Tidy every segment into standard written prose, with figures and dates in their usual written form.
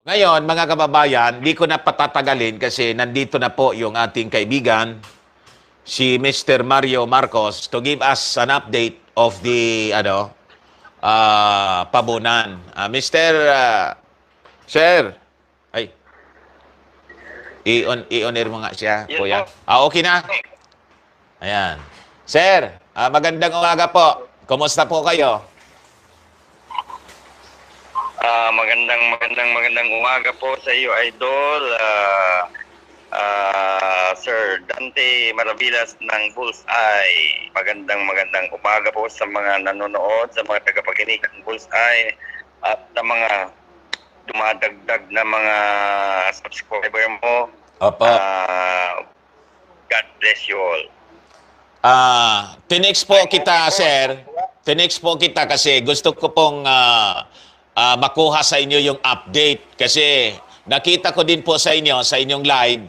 Ngayon, mga kababayan, di ko na patatagalin kasi nandito na po yung ating kaibigan, si Mr. Mario Marcos, to give us an update of the pabunan. Mr. Sir, ay, i-on-air mo nga siya, Yes kuya. po. Okay na? Ayan. Sir, magandang umaga po. Kumusta po kayo? Magandang umaga po sa iyo, Idol. Sir Dante Maravillas ng Bullseye. Magandang umaga po sa mga nanonood, sa mga tagapakinig ng Bullseye at sa mga dumadagdag na mga subscriber mo. Opo. God bless you all. Tinext po kita, sir. Tinext po kita kasi gusto ko pong makuha sa inyo yung update. Kasi nakita ko din po sa inyo, sa inyong live,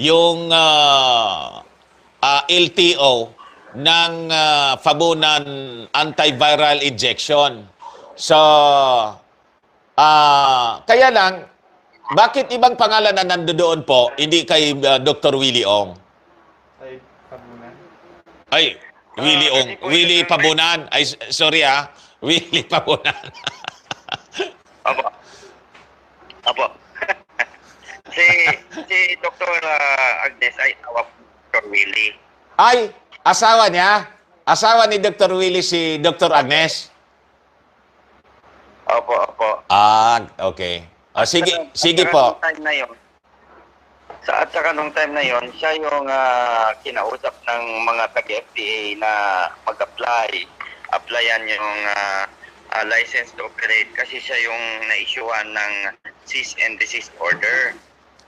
yung LTO ng Fabunan antiviral injection. So, kaya lang, bakit ibang pangalan na nandoon po, hindi kay Dr. Willie Ong? Ay, Willie Ong. Willie Pabunan. Ay, sorry Willie Pabunan. Apo. si Dr. Agnes ay awap Dr. Willie. Ay, asawa niya? Asawa ni Dr. Willie si Dr. Agnes? Opo. Okay. Sige po. At saka nung time na yon, siya yung kinausap ng mga taga-FDA na mag-apply. Applyan yung license to operate kasi siya yung na-issuean ng cease and desist order.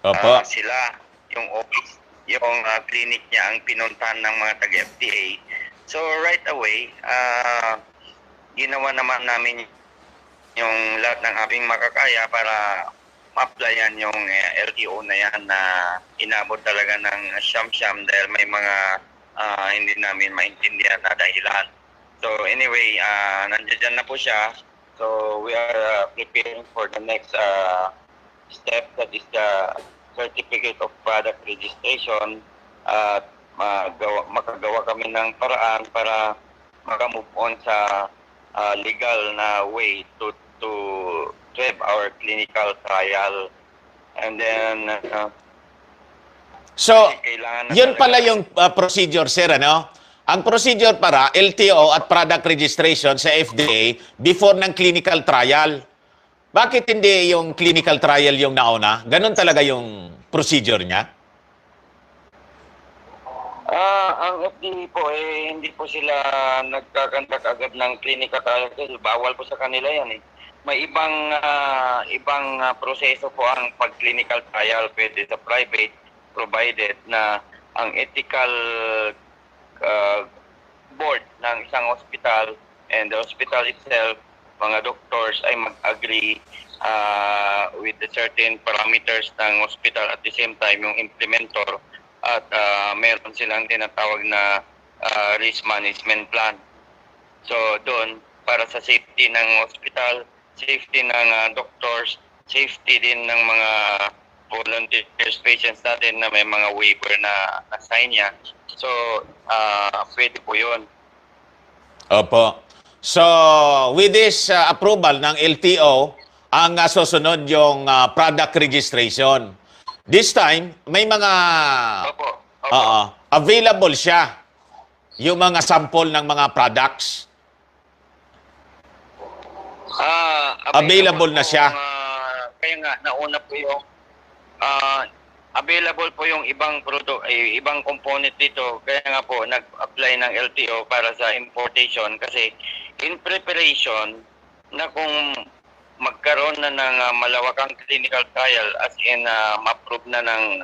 Opo. Sila, yung office, yung clinic niya ang pinuntahan ng mga taga-FDA. So right away, ginawa naman namin yung lahat ng aming makakaya para ma-applyan yung LTO na yan na inabot talaga ng siyam-siyam dahil may mga hindi namin maintindihan na dahilan. So anyway, nandiyan na po siya. So we are preparing for the next step, that is the certificate of product registration. At makagawa kami ng paraan para makamove on sa legal na way to have our clinical trial. And then So, yun pala yung procedure, sir, ano? Ang procedure para LTO at product registration sa FDA before ng clinical trial. Bakit hindi yung clinical trial yung nauna? Ganon talaga yung procedure niya? Ang FDA po, hindi po sila nagkakandak agad ng clinical trial kasi bawal po sa kanila yan. May ibang proseso po ang pag-clinical trial, pwede sa private, provided na ang ethical board ng isang hospital and the hospital itself, mga doctors ay mag-agree with the certain parameters ng hospital, at the same time yung implementor, at meron silang tinatawag na risk management plan. So doon, para sa safety ng hospital, safety ng doctors, safety din ng mga volunteers, patients natin na may mga waiver na assign niya. So, pwede po yun. Opo. So, with this approval ng LTO, ang susunod yung product registration. This time, may mga Opo. available siya. Yung mga sample ng mga products. Available na siya. Kaya nga, nauna po yung available po yung ibang product, ibang component dito. Kaya nga po, nag-apply ng LTO para sa importation kasi in preparation na kung magkaroon na ng malawakang clinical trial, as in ma-approve na ng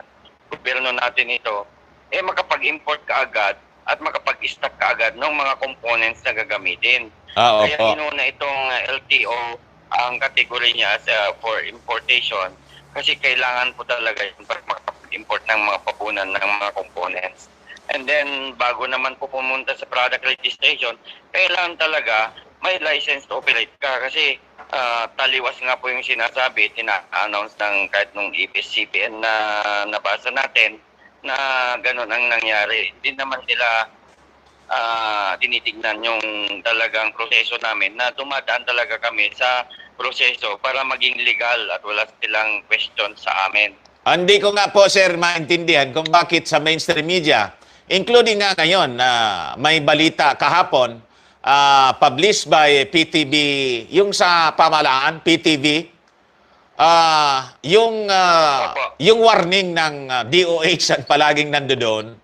gobyerno natin ito, makapag-import ka agad at makapag-stock ka agad ng mga components na gagamitin. Kaya inuna itong LTO ang category niya for importation kasi kailangan po talaga yun para makapag-import ng mga papunan ng mga components. And then, bago naman po pumunta sa product registration, kailangan talaga may license to operate ka kasi taliwas nga po yung sinasabi, tina-announce ng kahit nung EPS-CBN na nabasa natin na gano'n ang nangyari. Hindi naman nila tinitignan yung talagang proseso namin na dumadaan talaga kami sa proseso para maging legal at wala silang question sa amin. Hindi ko nga po, sir, maintindihan kung bakit sa mainstream media, including nga ngayon na may balita kahapon, published by PTV, yung sa pamahalaan, PTV, yung warning ng DOH at palaging nandoon,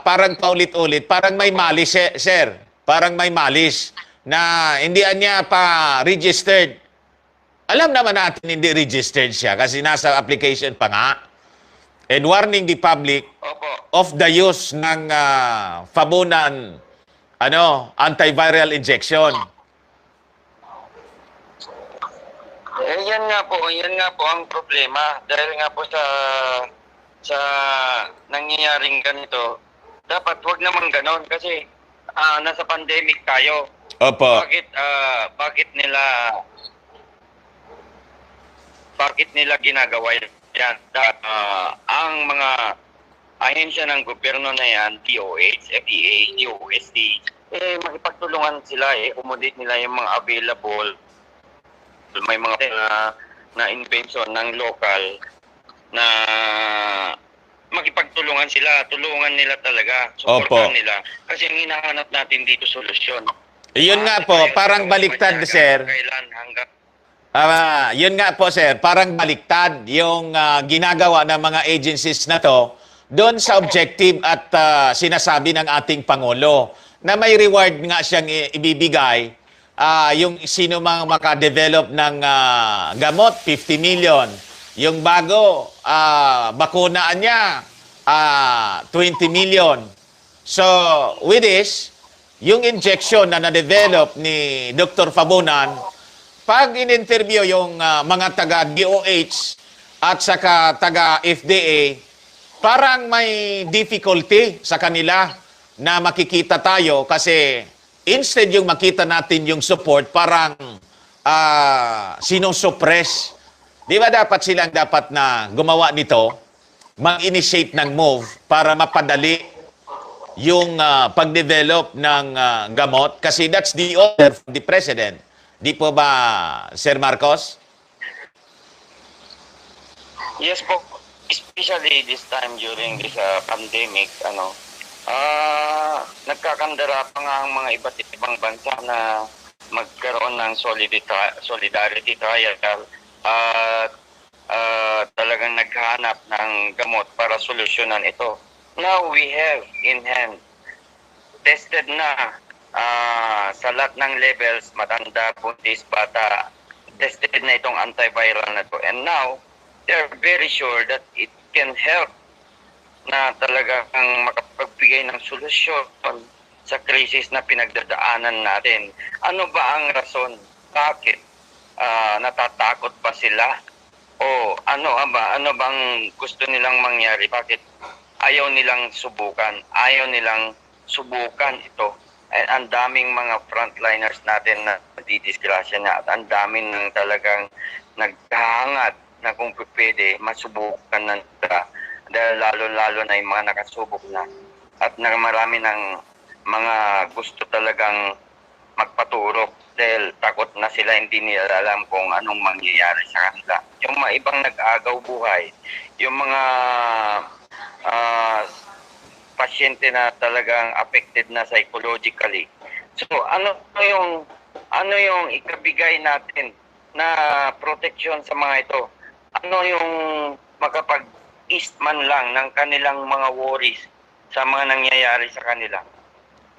parang paulit-ulit, parang may malis, sir. Parang may malis na hindi niya pa registered. Alam naman natin hindi registered siya kasi nasa application pa nga. And warning the public Opo. of the use ng Fabunan antiviral injection. Yan nga po ang problema dahil nga po sa nangyayaring ganito. Dapat wag naman ganon kasi nasa pandemic tayo. Opo. Bakit nila ginagawa yan? Ang mga ahensya ng gobyerno na yan, DOH, FDA, DOST, makipagtulungan sila, accommodate nila yung mga available, may mga na invention ng local na makipagtulungan sila, tulungan nila talaga, supportan nila. Kasi ang hinahanap natin dito solusyon. Yun nga po, parang baliktad, sir. Kailan hanggang Yun nga po, sir, parang baliktad yung ginagawa ng mga agencies na to doon sa objective at sinasabi ng ating Pangulo na may reward nga siyang ibibigay yung sino mang makadevelop ng gamot, 50 million. Yung bago, bakunaan niya, 20 million. So, with this, yung injection na na-develop ni Dr. Fabunan, pag in-interview yung mga taga-DOH at saka taga-FDA, parang may difficulty sa kanila na makikita tayo kasi instead yung makita natin yung support, parang sinusuppress. Di ba dapat silang dapat na gumawa nito, mag-initiate ng move para mapadali yung pag-develop ng gamot kasi that's the order from the President. Di po ba, Sir Marcos? Yes po, especially this time during this pandemic, nagkakandara pa nga ang mga iba't ibang bansa na magkaroon ng solidarity trial at talagang naghahanap ng gamot para solusyonan ito. Now we have in hand, tested na sa lahat ng levels, matanda, buntis, bata, tested na itong antiviral na to. And now, they're very sure that it can help na talagang makapagbigay ng solusyon sa krisis na pinagdadaanan natin. Ano ba ang rason? Bakit? Natatakot ba sila? O ano bang gusto nilang mangyari? Bakit ayaw nilang subukan? Ayaw nilang subukan ito. Ang daming mga frontliners natin na didisgrasya na at ang daming nang talagang naghahangad na kung pwede masubukan na nila dahil lalo-lalo na yung mga nakasubok na at na marami ng mga gusto talagang magpaturok dahil takot na sila, hindi nila alam kung anong mangyayari sa kanila. Yung mga ibang nag-agaw buhay, yung mga pasyente na talagang affected na psychologically. So ano yung ikabigay natin na protection sa mga ito? Ano yung makapag-ease man lang ng kanilang mga worries sa mga nangyayari sa kanila?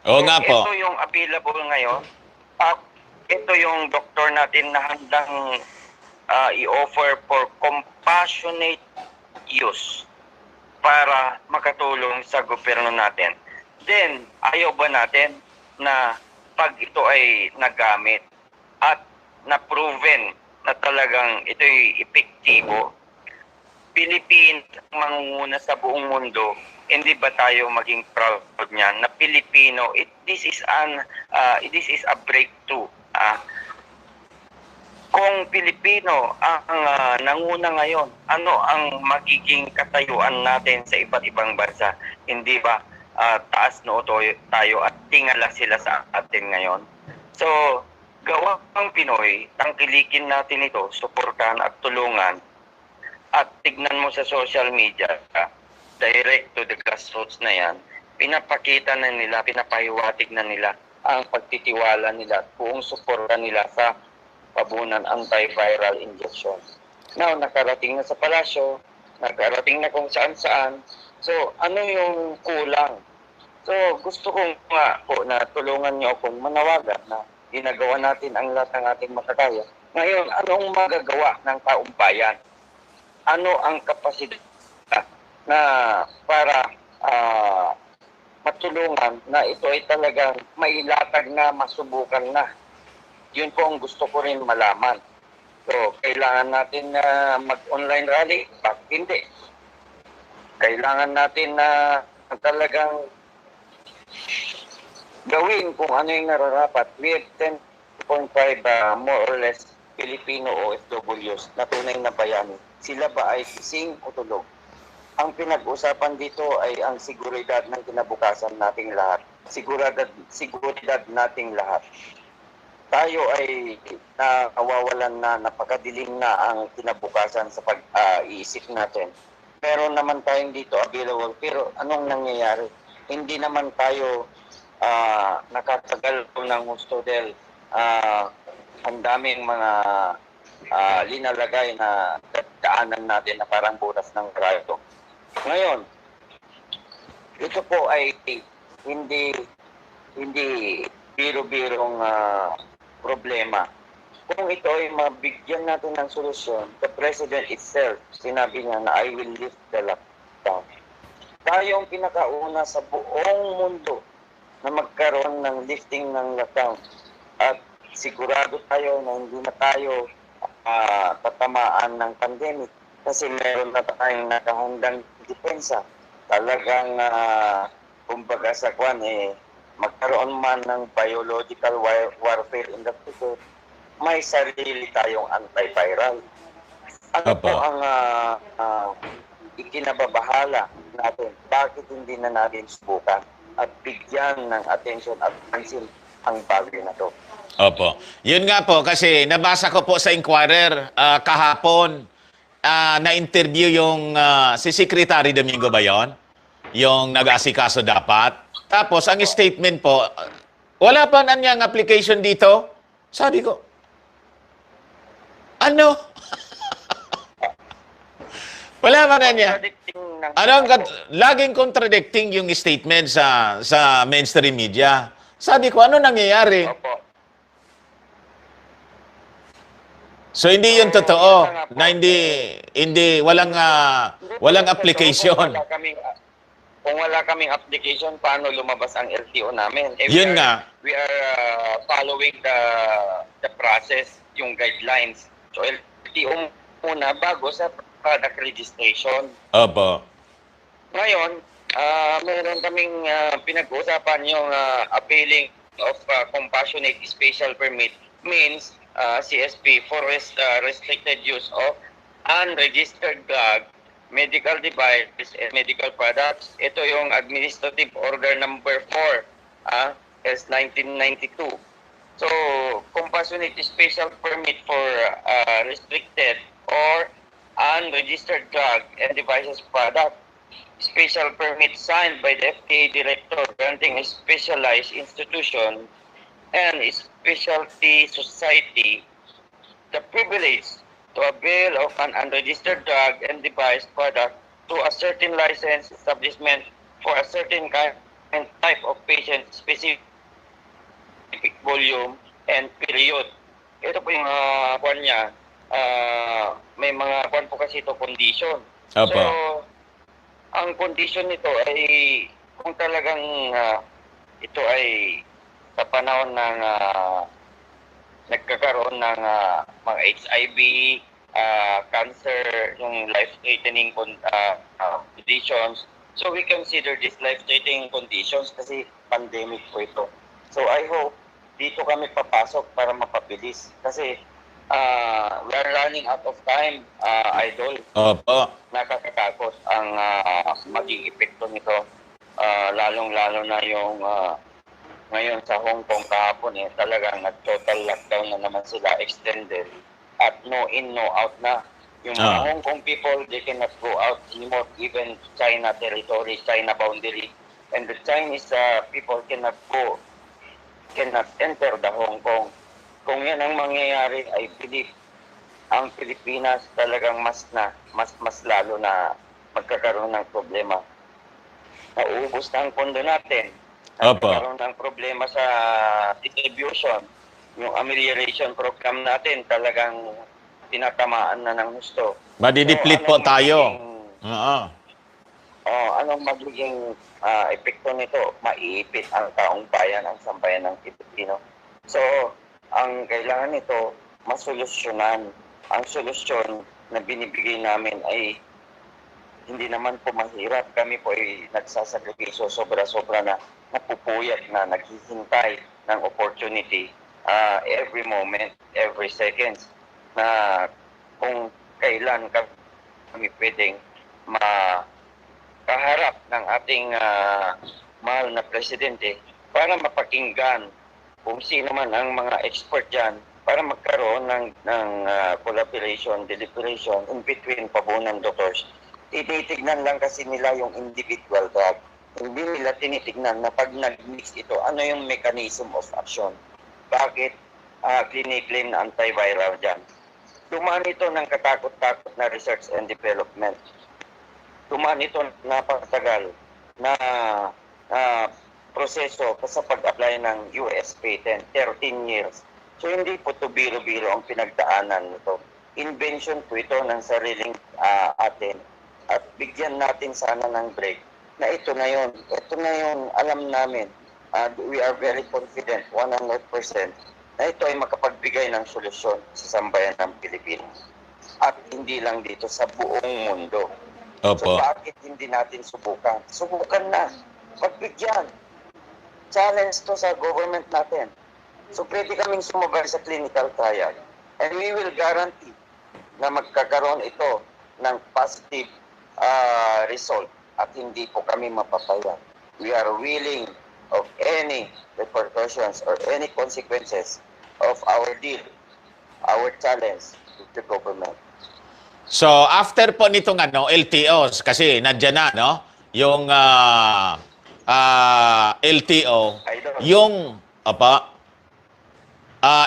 Oo nga po. Ito yung available ngayon. At ito yung doktor natin na handang i-offer for compassionate use para makatulong sa gobyerno natin. Then, ayaw ba natin na pag ito ay nagamit at na-proven na talagang ito'y epektibo, Pilipinas mangunguna sa buong mundo Hindi ba tayo maging proud niyan na Pilipino? This is a breakthrough. Kung Pilipino ang nanguna ngayon, ano ang magiging katayuan natin sa iba't ibang bansa? Hindi ba taas noo tayo at tingala sila sa atin ngayon? So, gawang Pinoy, tangkilikin natin ito, suportahan at tulungan. At tignan mo sa social media, direct to the grassroots na yan, pinapakita na nila, pinapahiwatig na nila ang pagtitiwala nila at buong suporta nila sa pabunan antiviral injection. Now, nakarating na sa palasyo, nakarating na kung saan-saan. So, ano yung kulang? So, gusto ko nga po na tulungan niyo akong manawagan na ginagawa natin ang lahat ng ating makakaya. Ngayon, anong magagawa ng taong bayan? Ano ang kapasidad na para matulungan na ito ay talagang mailatag na, masubukan na? Yun po ang gusto ko rin malaman. So, kailangan natin na mag-online rally? Bakit hindi? Kailangan natin na talagang gawin kung ano yung nararapat. We have 10.5 more or less Filipino OFWs na tunay na bayani. Sila ba ay gising o tulog? Ang pinag-usapan dito ay ang seguridad ng kinabukasan nating lahat. Seguridad nating lahat. Tayo ay nawawalan na, napakadilim na ang kinabukasan sa pag-iisip natin. Meron naman tayong dito available, pero anong nangyayari? Hindi naman tayo nakatagal ng gusto dahil ang daming mga linalagay na daanan natin na parang butas ng krado. Ngayon, ito po ay hindi biro-birong problema. Kung ito ay mabigyan natin ng solusyon, the President itself, sinabi niya na I will lift the lockdown. Tayo ang pinakauna sa buong mundo na magkaroon ng lifting ng lockdown. At sigurado tayo na hindi na tayo tatamaan ng pandemic kasi meron na tayong nakahandang depensa. Talagang, kumbaga sa kwan, magkaroon man ng biological warfare in the future, may sarili tayong antiviral. Ano po ang ikinababahala natin? Bakit hindi na natin subukan at bigyan ng attention at pansin ang bagay na to? Opo. Yun nga po, kasi nabasa ko po sa Inquirer kahapon, na-interview yung si Secretary Domingo ba yun? Yung nag-asikaso dapat. Tapos, ang statement po, wala pa na niyang application dito. Sabi ko, ano? Wala pa na niya. Laging contradicting yung statement sa mainstream media. Sabi ko, ano nangyayari? Opo. So, hindi yun totoo na walang application. Kung wala kaming application, paano lumabas ang LTO namin? Yun nga. We are following the process, yung guidelines. So, LTO muna bago sa product registration. Opo. Ngayon, meron kaming pinag-uusapan yung appealing of compassionate special permit means CSP for restricted use of unregistered drug, medical device, and medical products. Ito yung Administrative Order number 4 as 1992. So, compassionate special permit for restricted or unregistered drug and devices product. Special permit signed by the FDA Director granting a specialized institution and a specialty society the privilege to avail of an unregistered drug and device product to a certain licensed establishment for a certain kind and type of patient specific volume and period. Ito po yung kwan niya. May mga kwan po kasi ito condition. Opo. So, ang condition nito ay kung talagang ito ay sa panahon ng nagkakaroon ng mga HIV, cancer, yung life-threatening conditions, So we consider this life-threatening conditions kasi pandemic po ito. So I hope dito kami papasok para mapabilis kasi we are running out of time, Idol. Opo. Nakakatakot ang maging epekto nito. Lalong-lalo na yung ngayon sa Hong Kong kahapon talagang nag-total lockdown na naman sila, extended at no in, no out na. Yung mga Hong Kong people, they cannot go out anymore, even China territory, China boundary. And the Chinese people cannot enter the Hong Kong. Kung yan ang mangyayari, I believe ang Pilipinas talagang mas lalo na magkakaroon ng problema. Nauubos na ang pondo natin. Opo. Nagkaroon ng problema sa distribution. Yung amelioration program natin talagang tinatamaan na ng gusto. Madideplete po tayo. Oo. Anong magiging epekto nito? Maiipit ang taong bayan, ang sambayan ng Pilipino. So, ang kailangan nito, masolusyonan. Ang solusyon na binibigay namin ay hindi naman po mahirap. Kami po ay nagsasakripisyo sobra-sobra na napupuyat na naghihintay ng opportunity every moment, every second na kung kailan kami pwedeng makaharap ng ating mahal na presidente para mapakinggan kung sino man ang mga expert dyan para magkaroon ng collaboration, deliberation in between pabunang doctors. Tinitignan lang kasi nila yung individual drug. Hindi nila tinitignan na pag nag-mix ito, ano yung mechanism of action. Bakit clinically na antiviral dyan? Dumaan ito ng katakot-takot na research and development. Dumaan ito napakatagal na proseso sa pag-apply ng US patent, 13 years. So hindi po ito biro-biro ang pinagdaanan nito. Invention po ito ng sariling atin. At bigyan natin sana ng break na ito na yun. Ito na yun, alam namin. We are very confident, 100%, na ito ay makapagbigay ng solusyon sa sambayan ng Pilipinas. At hindi lang dito, sa buong mundo. Opo. So bakit hindi natin subukan? Subukan na. Pagbigyan. Challenge to sa government natin. So pwede kaming sumabay sa clinical trial. And we will guarantee na magkakaroon ito ng positive result at hindi po kami mapapaya. We are willing of any repercussions or any consequences of our deal, our challenge with the government. So, after po nitong LTOs, kasi nandiyan na, no? Yung LTO, yung,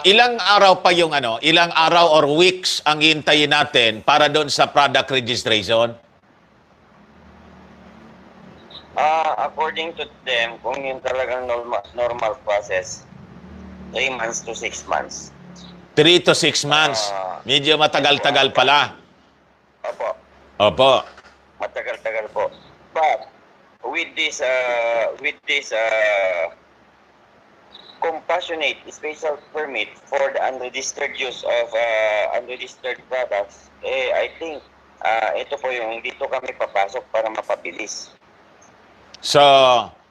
ilang araw pa yung ilang araw or weeks ang hintayin natin para doon sa product registration? According to them, kung yung talagang normal process, 3 months to 6 months. 3 to 6 months. Medyo matagal-tagal pala. Opo. Opo. Matagal-tagal po. But with this compassionate special permit for the unregistered use of unregistered products, I think ito po yung dito kami papasok para mapabilis. So,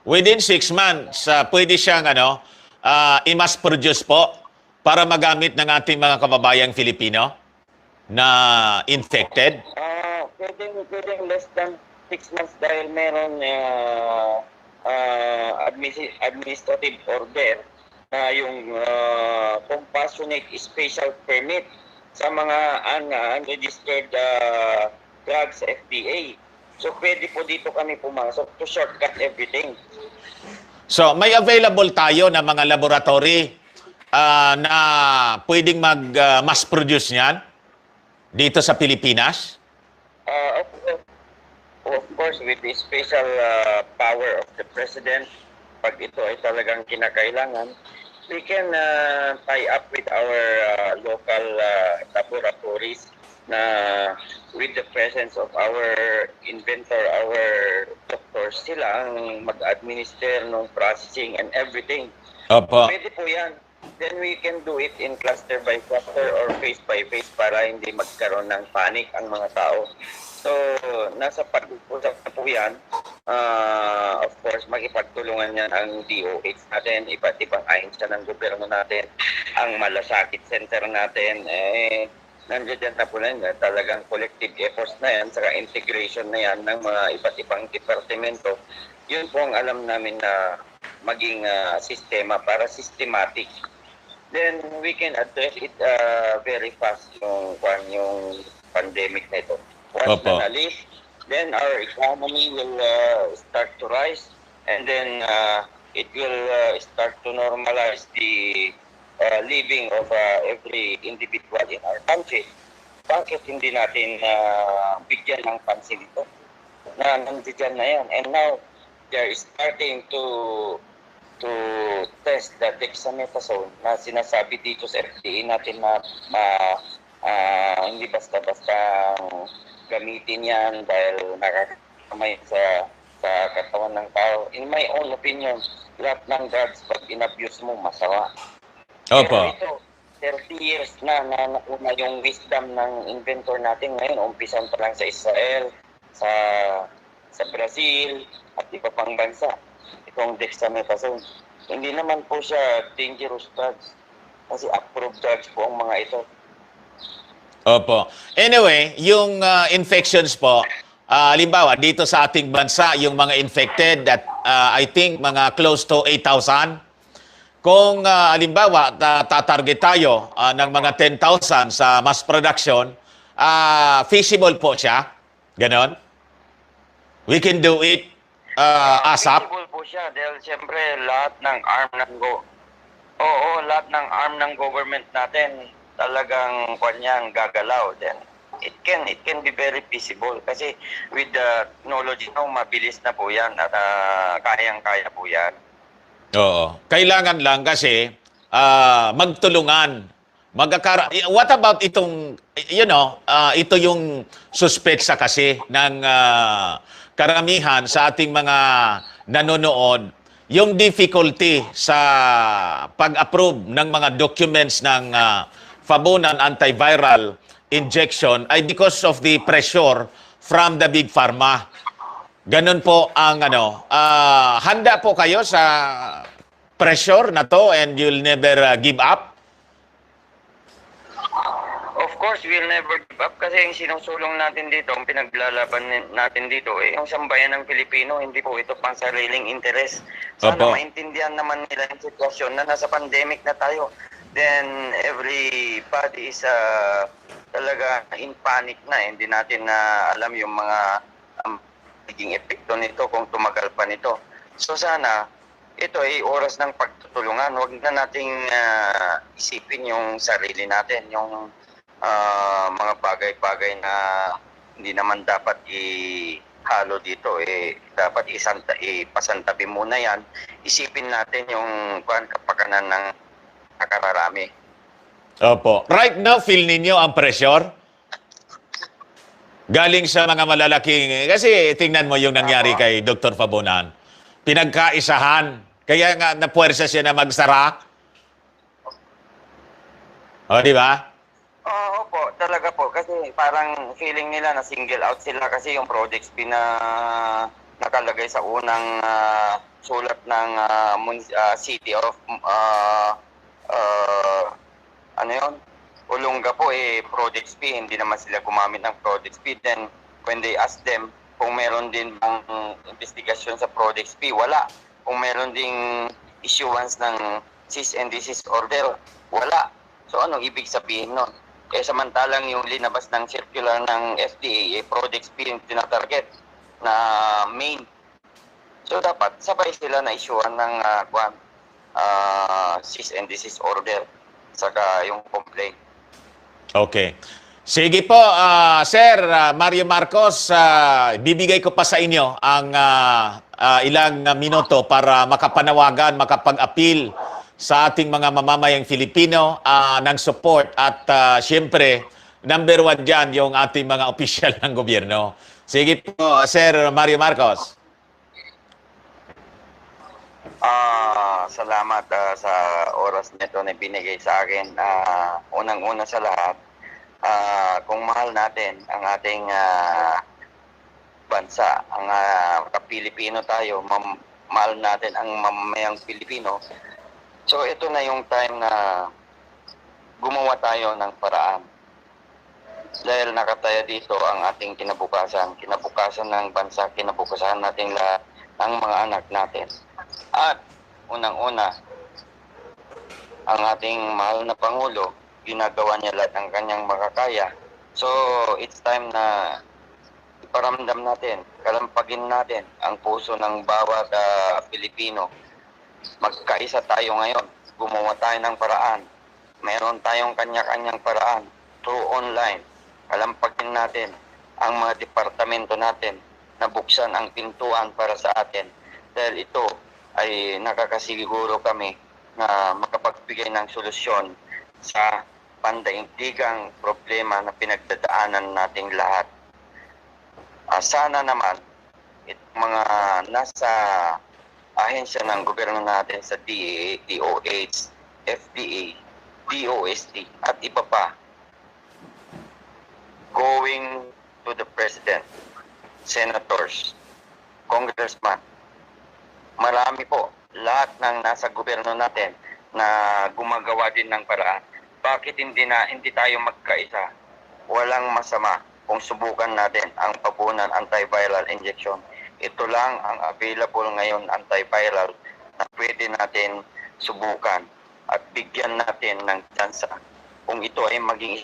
within 6 months, pwede siyang i-mass produce po para magamit ng ating mga kababayang Filipino na infected? Pwedeng less than 6 months dahil meron administrative order na yung compassionate special permit sa mga unregistered drugs sa FDA. So pwede po dito kami pumasok to shortcut everything. So may available tayo na mga laboratory na pwedeng mag-mass produce niyan dito sa Pilipinas? Of course, with the special power of the President, pag ito ay talagang kinakailangan, we can tie up with our local laboratories na with the presence of our inventor, our doctors, sila ang mag-administer ng processing and everything. Opo. Pwede po yan. then we can do it in cluster by cluster or phase by phase para hindi magkaroon ng panic ang mga tao. So, nasa pag-usap na po yan. Of course, makipagtulungan yan ang DOH natin, iba't ibang ahensya ng gobyerno natin, ang malasakit center natin, nandiyan na po na yan, talagang collective efforts na yan, saka integration na yan ng mga iba't ibang departamento. Yun po ang alam namin na maging sistema para systematic. Then we can address it very fast yung pandemic na ito. Once Opo. na nalis, then our economy will start to rise, and then it will start to normalize the living of every individual in our country. Bakit hindi natin bigyan ng pansin ito? Na nandiyan na yan. And now, they're starting to test the dexamethasone na sinasabi dito sa FDA natin na hindi basta-basta gamitin yan dahil nakakamay sa katawan ng tao. In my own opinion, lahat ng drugs pag in-abuse mo, masama. Opo. Pero ito, 30 years na nauna yung wisdom ng inventor natin ngayon. Umpisan pa lang sa Israel, sa Brazil, at iba pang bansa. Itong dexamethasone. Hindi naman po siya dangerous drugs. Kasi approved drugs po ang mga ito. Opo. Anyway, yung infections po, halimbawa, dito sa ating bansa, yung mga infected, that I think mga close to 8,000. Kung halimbawa, tatarget tayo ng mga 10,000 sa mass production, feasible po siya. Ganon? We can do it ASAP. Feasible po siya dahil siyempre lahat ng lahat ng arm ng government natin talagang kanyang gagalaw. Then it can be very feasible kasi with the technology now, mabilis na po yan at kayang-kaya po yan. Oo. Kailangan lang kasi magtulungan. What about itong, ito yung suspetsa kasi ng karamihan sa ating mga nanonood, yung difficulty sa pag-approve ng mga documents ng Fabunan antiviral injection ay because of the pressure from the big pharma. Ganun po ang handa po kayo sa pressure na to and you'll never give up? Of course, we'll never give up kasi yung sinusulong natin dito, ang pinaglalaban natin dito, yung sambayan ng Pilipino, hindi po ito pang sariling interes. Sana Opo. maintindihan naman nila yung sitwasyon na nasa pandemic na tayo. Then everybody is talaga in panic na. Hindi natin na alam yung mga magiging epekto nito kung tumagal pa nito. So sana ito ay oras ng pagtutulungan. Huwag na nating isipin yung sarili natin, yung mga bagay-bagay na hindi naman dapat ihalo dito. Dapat ipasantabi muna yan. Isipin natin yung kapakanan ng nakararami. Opo. Right now, feel ninyo ang pressure? Galing sa mga malalaking... Kasi tingnan mo yung nangyari kay Dr. Fabunan. Pinagkaisahan. Kaya nga napuwersa siya na magsara. O, di ba? Opo, talaga po. Kasi parang feeling nila na single out sila kasi yung projects nakalagay sa unang sulat ng City of Olonga po project fee, hindi naman sila gumamit ng project fee. Then when they ask them kung meron din bang investigasyon sa project fee, wala. Kung meron ding issuance ng cease and desist order, wala. So anong ibig sabihin nun? Samantalang yung linabas ng circular ng FDA, project fee yung tinatarget na main. So dapat sabay sila na issuean ng cease and desist order saka yung complaint. Okay. Sige po, Sir Mario Marcos, bibigay ko pa sa inyo ang ilang minuto para makapanawagan, makapag-appeal sa ating mga mamamayang Filipino ng support at siyempre, number one dyan yung ating mga opisyal ng gobyerno. Sige po, Sir Mario Marcos. Salamat sa oras nito na binigay sa akin. Unang-una sa lahat, kung mahal natin ang ating bansa, ang Pilipino tayo, mahal natin ang mamamayang Pilipino. So ito na yung time na gumawa tayo ng paraan. Dahil nakataya dito ang ating kinabukasan ng bansa, kinabukasan nating lahat ng mga anak natin. At unang-una, ang ating mahal na Pangulo, ginagawa niya lahat ng kanyang makakaya. So, it's time na iparamdam natin, kalampagin natin ang puso ng bawat Pilipino. Magkaisa tayo ngayon, gumawa tayo ng paraan. Meron tayong kanya-kanyang paraan through online. Kalampagin natin ang mga departamento natin na buksan ang pintuan para sa atin. Dahil ito ay nakakasiguro kami na makapagbigay ng solusyon sa pandaigdigang problema na pinagdadaanan nating lahat. Sana naman itong mga nasa ahensya ng gobyerno natin sa DEA, DOH, FDA, DOST at iba pa, going to the President, Senators, Congressman, marami po, lahat ng nasa gobyerno natin na gumagawa din ng paraan. Bakit hindi tayo magkaisa? Walang masama kung subukan natin ang papunan antiviral injection. Ito lang ang available ngayon antiviral na pwede natin subukan at bigyan natin ng tsansa. Kung ito ay maging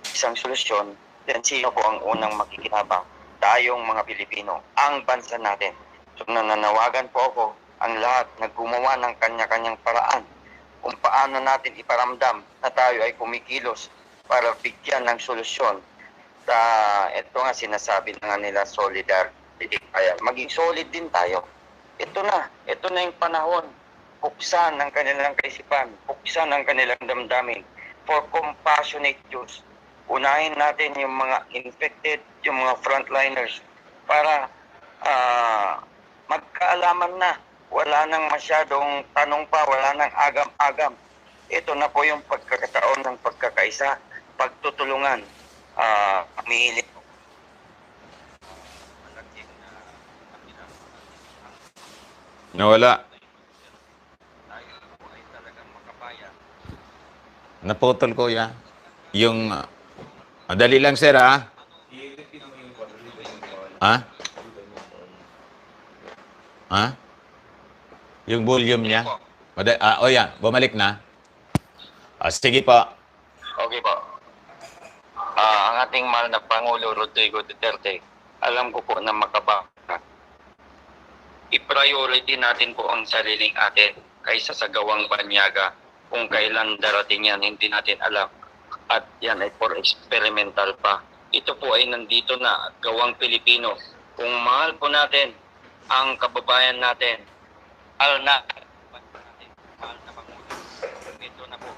isang solusyon, then sino po ang unang makikinabang? Tayong mga Pilipino, ang bansa natin. So nananawagan po ako ang lahat na gumawa ng kanya-kanyang paraan kung paano natin iparamdam na tayo ay kumikilos para bigyan ng solusyon. Ito nga sinasabi na nga nila solidarity. Kaya maging solid din tayo. Ito na yung panahon. Buksan ang kanilang kaisipan, buksan ang kanilang damdamin for compassionate use. Unahin natin yung mga infected, yung mga frontliners para magkaalaman na. Wala nang masyadong tanong pa, wala nang agam-agam. Ito na po yung pagkakataon ng pagkakaisa, pagtutulungan. Umihilit po. Nawala. Tayo po ay talagang makabayan. Naputol ko ya. Yung... dali lang, sir, ha? Ha? Ha? Yung volume niya? Yan. Bumalik na. Sige po. Okay po. Ang ating mahal na Pangulo Rodrigo Duterte, alam ko po na makabaka. I-priority natin po ang sariling atin kaysa sa gawang banyaga. Kung kailan darating yan, hindi natin alam. At yan ay for experimental pa. Ito po ay nandito na, gawang Pilipino. Kung mahal po natin ang kababayan natin, mahal na Pangulo. Ito na po.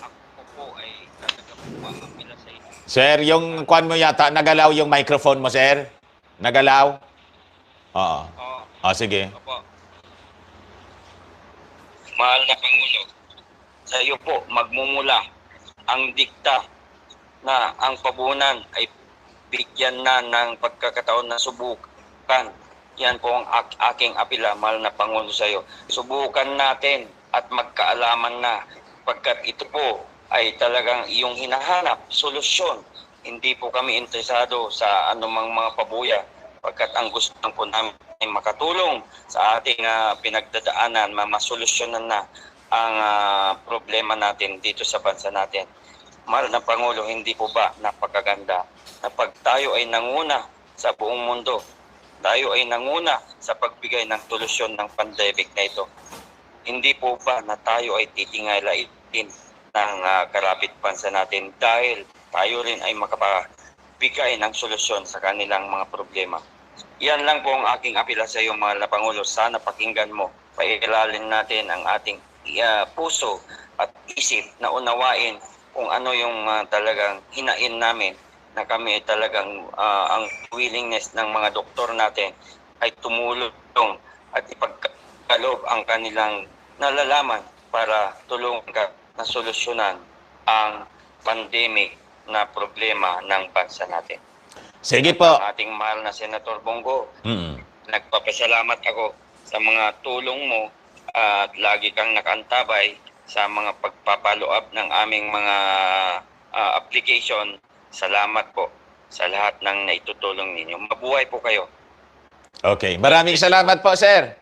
Ako po ay talaga po ang apila sa inyo. Sir, yung kwan mo yata, nagalaw yung microphone mo, sir? Nagalaw? Oo. Sige. Opo. Mahal na Pangulo, sa iyo po magmumula ang dikta na ang pabunan ay bigyan na ng pagkakataon na subukan. Yan po ang aking apila, mahal na Pangulo, sa iyo. Subukan natin at magkaalaman na pagkat ito po ay talagang iyong hinahanap, solusyon. Hindi po kami interesado sa anumang mga pabuya pagkat ang gusto lang po namin ay makatulong sa ating pinagdadaanan, masolusyonan na ang problema natin dito sa bansa natin. Mahal na Pangulo, hindi po ba napakaganda na pag tayo ay nanguna sa buong mundo, tayo ay nanguna sa pagbigay ng solusyon ng pandemic na ito, hindi po ba na tayo ay titingalain ng karapit bansa natin dahil tayo rin ay makapabigay ng solusyon sa kanilang mga problema. Yan lang po ang aking apela sa iyo, mahal na Pangulo. Sana pakinggan mo, pailalim natin ang ating puso at isip na unawain kung ano yung talagang hinain namin na kami ay talagang ang willingness ng mga doktor natin ay tumulong at kaloob ang kanilang nalalaman para tulungan ka na solusyonan ang pandemic na problema ng bansa natin. Sige po. Ang ating mahal na Senator Bongo, Mm. nagpapasalamat ako sa mga tulong mo at lagi kang nakaantabay sa mga pagpapalo up ng aming mga application. Salamat po sa lahat ng naitutulong ninyo. Mabuhay po kayo. Okay. Maraming salamat po, sir.